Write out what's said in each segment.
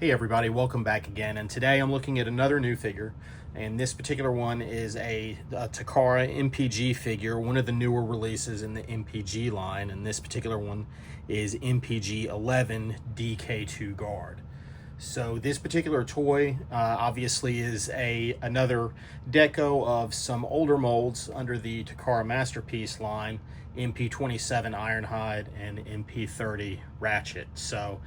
Hey everybody, welcome back again, and today I'm looking at another new figure, and this particular one is a Takara MPG figure, one of the newer releases in the MPG line, and this particular one is MPG-11 DK2 guard. So this particular toy obviously is another deco of some older molds under the Takara Masterpiece line, MP27 Ironhide and MP30 Ratchet. So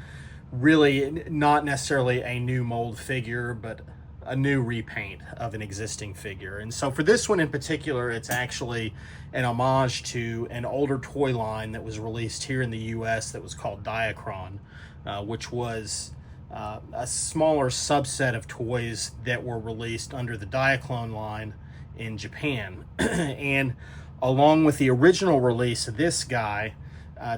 really not necessarily a new mold figure, but a new repaint of an existing figure. And so for this one in particular, it's actually an homage to an older toy line that was released here in the US that was called Diakron, which was a smaller subset of toys that were released under the Diakron line in Japan. And along with the original release of this guy,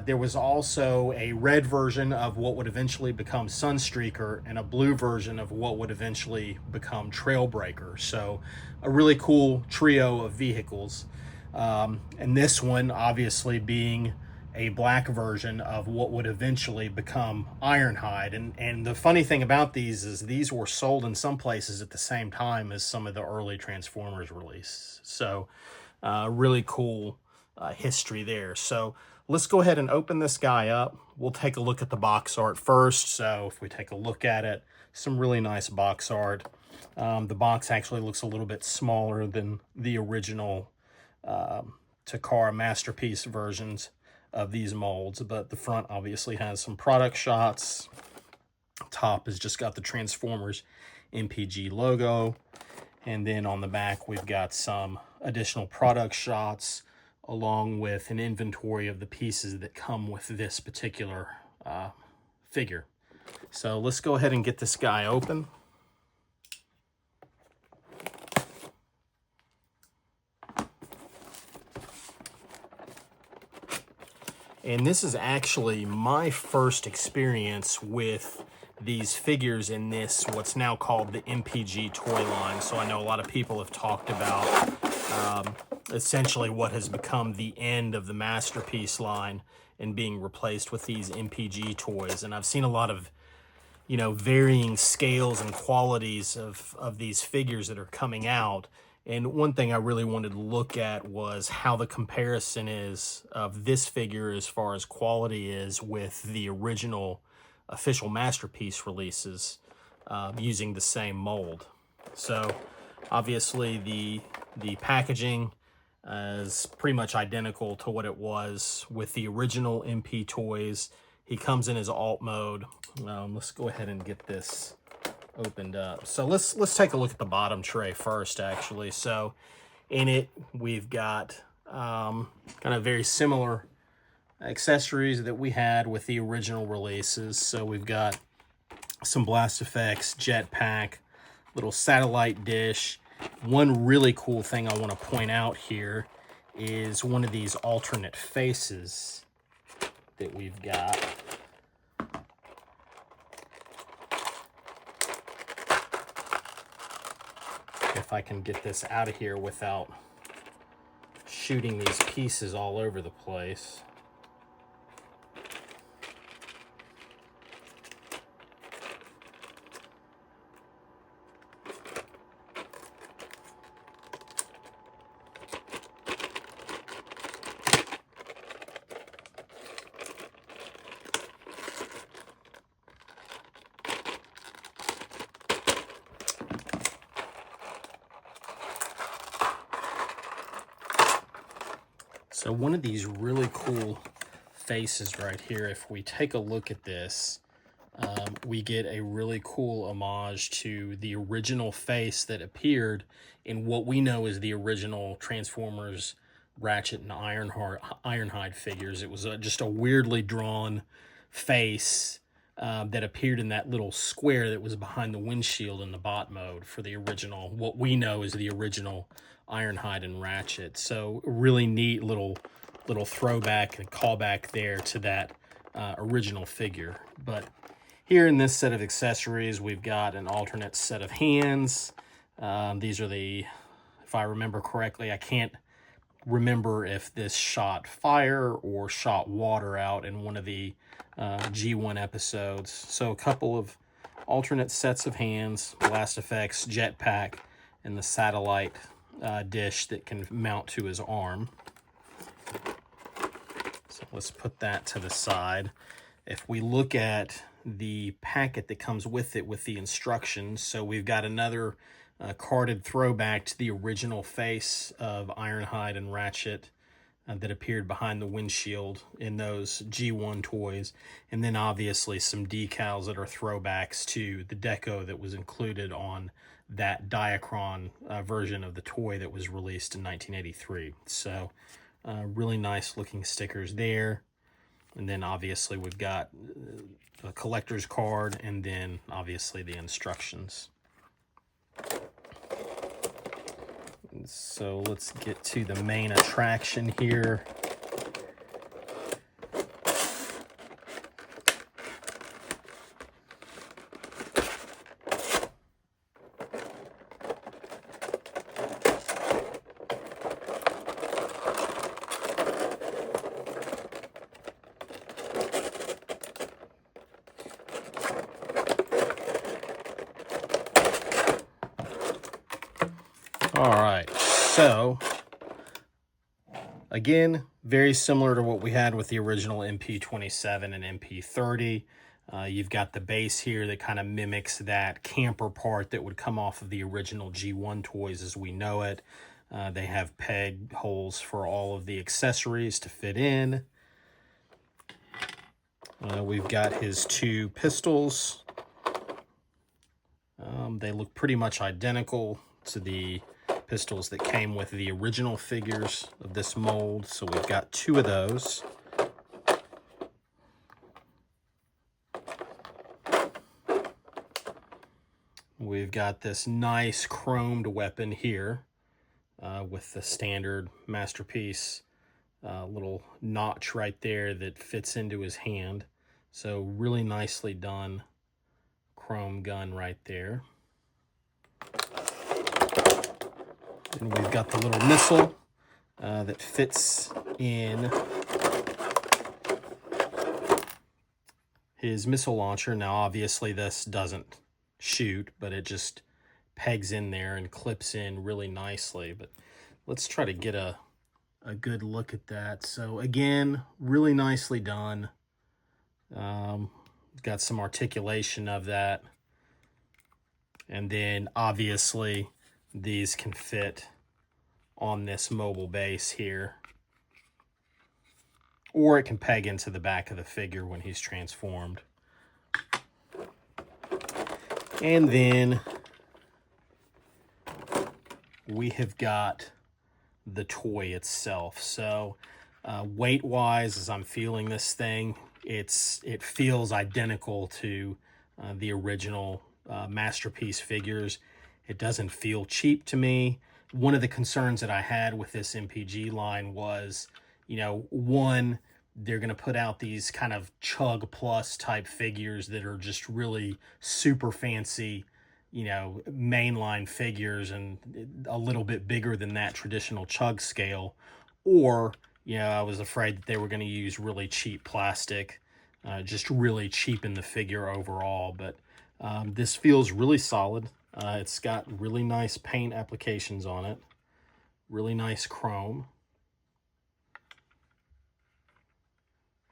there was also a red version of what would eventually become Sunstreaker and a blue version of what would eventually become Trailbreaker. So a really cool trio of vehicles. And this one obviously being a black version of what would eventually become Ironhide. And the funny thing about these is these were sold in some places at the same time as some of the early Transformers releases. So really cool history there. So let's go ahead and open this guy up. We'll take a look at the box art first. So if we take a look at it, some really nice box art. The box actually looks a little bit smaller than the original Takara Masterpiece versions of these molds, but the front obviously has some product shots. Top has just got the Transformers MPG logo, and then on the back we've got some additional product shots along with an inventory of the pieces that come with this particular figure. So let's go ahead and get this guy open. And this is actually my first experience with these figures in this, what's now called the MPG toy line. So I know a lot of people have talked about essentially what has become the end of the Masterpiece line and being replaced with these MPG toys. And I've seen a lot of, varying scales and qualities of these figures that are coming out. And one thing I really wanted to look at was how the comparison is of this figure as far as quality is with the original official Masterpiece releases using the same mold. So obviously the packaging is pretty much identical to what it was with the original MP toys. He comes in his alt mode. Let's go ahead and get this opened up. So let's take a look at the bottom tray first, actually. So in it we've got kind of very similar accessories that we had with the original releases. So we've got some blast effects, jetpack, little satellite dish. One really cool thing I want to point out here is one of these alternate faces that we've got. If I can get this out of here without shooting these pieces all over the place. So one of these really cool faces right here, if we take a look at this, we get a really cool homage to the original face that appeared in what we know as the original Transformers Ratchet and Ironhide figures. It was just a weirdly drawn face that appeared in that little square that was behind the windshield in the bot mode for the original, what we know is the original Ironhide and Ratchet. So really neat little throwback and callback there to that original figure. But here in this set of accessories, we've got an alternate set of hands. These are if I remember correctly, I can't remember if this shot fire or shot water out in one of the G1 episodes. So a couple of alternate sets of hands, blast effects, jetpack, and the satellite dish that can mount to his arm. So let's put that to the side. If we look at the packet that comes with it with the instructions, so we've got another carded throwback to the original face of Ironhide and Ratchet that appeared behind the windshield in those G1 toys, and then obviously some decals that are throwbacks to the deco that was included on that Diakron version of the toy that was released in 1983. So really nice looking stickers there. And then obviously we've got a collector's card, and then obviously the instructions. So let's get to the main attraction here. All right, so again, very similar to what we had with the original MP-27 and MP-30. You've got the base here that kind of mimics that camper part that would come off of the original G1 toys as we know it. They have peg holes for all of the accessories to fit in. We've got his two pistols. They look pretty much identical to the pistols that came with the original figures of this mold, so we've got two of those. We've got this nice chromed weapon here with the standard Masterpiece little notch right there that fits into his hand. So really nicely done chrome gun right there. And we've got the little missile that fits in his missile launcher. Now, obviously, this doesn't shoot, but it just pegs in there and clips in really nicely. But let's try to get a good look at that. So, again, really nicely done. Got some articulation of that. And then, obviously, these can fit on this mobile base here, or it can peg into the back of the figure when he's transformed. And then we have got the toy itself. So weight wise, as I'm feeling this thing, it feels identical to the original Masterpiece figures. It doesn't feel cheap to me. One of the concerns that I had with this MPG line was, you know, one, they're going to put out these kind of Chug Plus type figures that are just really super fancy, you know, mainline figures and a little bit bigger than that traditional Chug scale. Or, you know, I was afraid that they were going to use really cheap plastic, just really cheapen the figure overall. But this feels really solid. It's got really nice paint applications on it. Really nice chrome.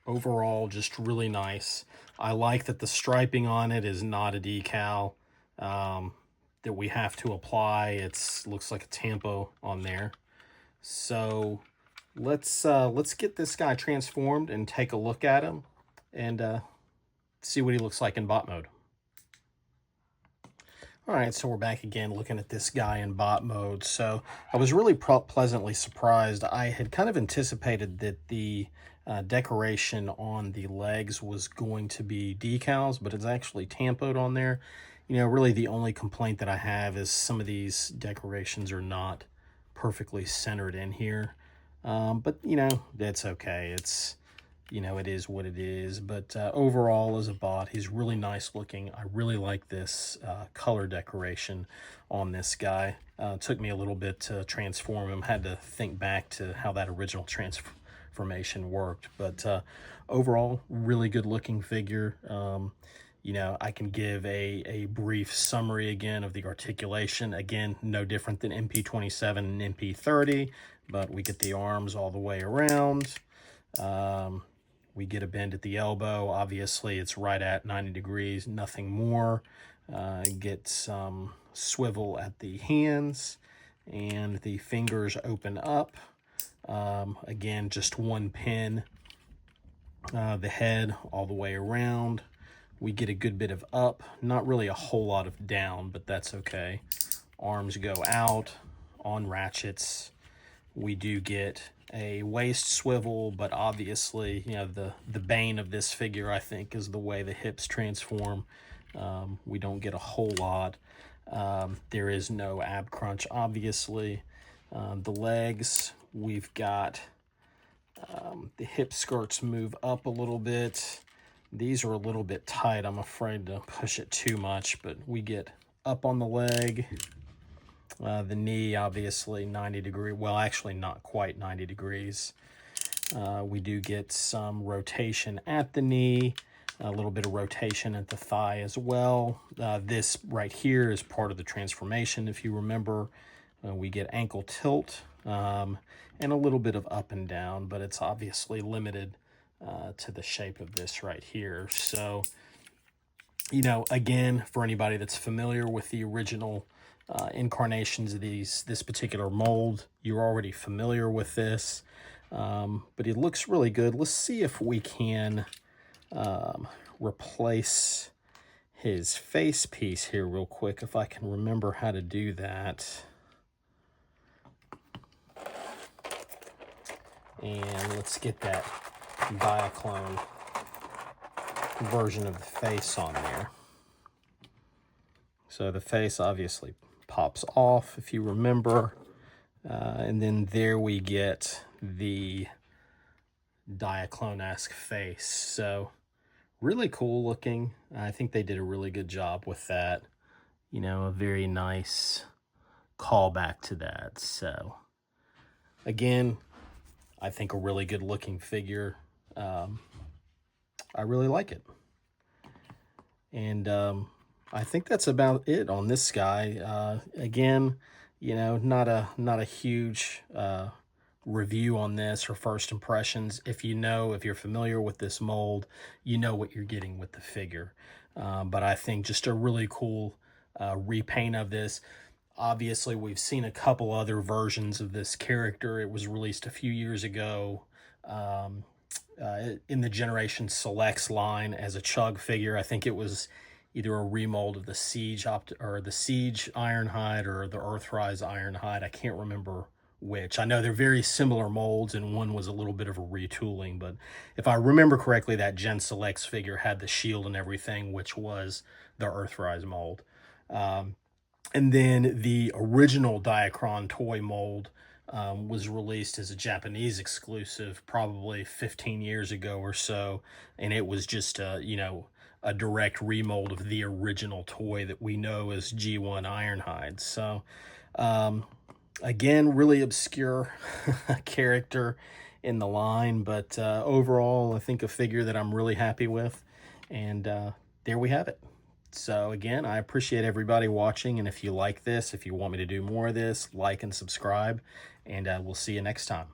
Overall, just really nice. I like that the striping on it is not a decal that we have to apply. It looks like a tampo on there. So let's get this guy transformed and take a look at him and see what he looks like in bot mode. All right, so we're back again looking at this guy in bot mode. So I was really pleasantly surprised. I had kind of anticipated that the decoration on the legs was going to be decals, but it's actually tampoed on there. You know, really the only complaint that I have is some of these decorations are not perfectly centered in here. But, you know, that's okay. It's, you know, it is what it is. But overall, as a bot, he's really nice looking. I really like this color decoration on this guy. It took me a little bit to transform him. Had to think back to how that original transformation worked. But overall, really good looking figure. you know, I can give a brief summary again of the articulation. Again, no different than MP-27 and MP-30, but we get the arms all the way around. We get a bend at the elbow. Obviously, it's right at 90 degrees, nothing more. Get some swivel at the hands, and the fingers open up. Again, just one pin. The head all the way around. We get a good bit of up, not really a whole lot of down, but that's okay. Arms go out on ratchets. We do get a waist swivel, but obviously, you know, the bane of this figure, I think, is the way the hips transform. We don't get a whole lot. There is no ab crunch, obviously. The legs, we've got the hip skirts move up a little bit. These are a little bit tight. I'm afraid to push it too much, but we get up on the leg. The knee, obviously 90 degree. Well, actually not quite 90 degrees. We do get some rotation at the knee, a little bit of rotation at the thigh as well. This right here is part of the transformation. If you remember, we get ankle tilt and a little bit of up and down, but it's obviously limited to the shape of this right here. So, you know, again, for anybody that's familiar with the original incarnations of this particular mold, you're already familiar with this, but it looks really good. Let's see if we can replace his face piece here real quick, if I can remember how to do that. And let's get that Diakron version of the face on there. So the face obviously pops off, if you remember, and then there we get the Diakron-esque face. So really cool looking. I think they did a really good job with that. You know, a very nice callback to that. So again, I think a really good looking figure. I really like it. And I think that's about it on this guy. Again, you know, not a huge review on this or first impressions. If you're familiar with this mold, you know what you're getting with the figure. But I think just a really cool repaint of this. Obviously, we've seen a couple other versions of this character. It was released a few years ago in the Generation Selects line as a Chug figure. I think it was either a remold of the Siege the Siege Ironhide or the Earthrise Ironhide. I can't remember which. I know they're very similar molds, and one was a little bit of a retooling, but if I remember correctly, that Gen Selects figure had the shield and everything, which was the Earthrise mold. And then the original Diakron toy mold was released as a Japanese exclusive probably 15 years ago or so, and it was just a direct remold of the original toy that we know as G1 Ironhide. So again, really obscure character in the line, but overall I think a figure that I'm really happy with, and there we have it. So again, I appreciate everybody watching, and if you like this, if you want me to do more of this, like and subscribe, and we'll see you next time.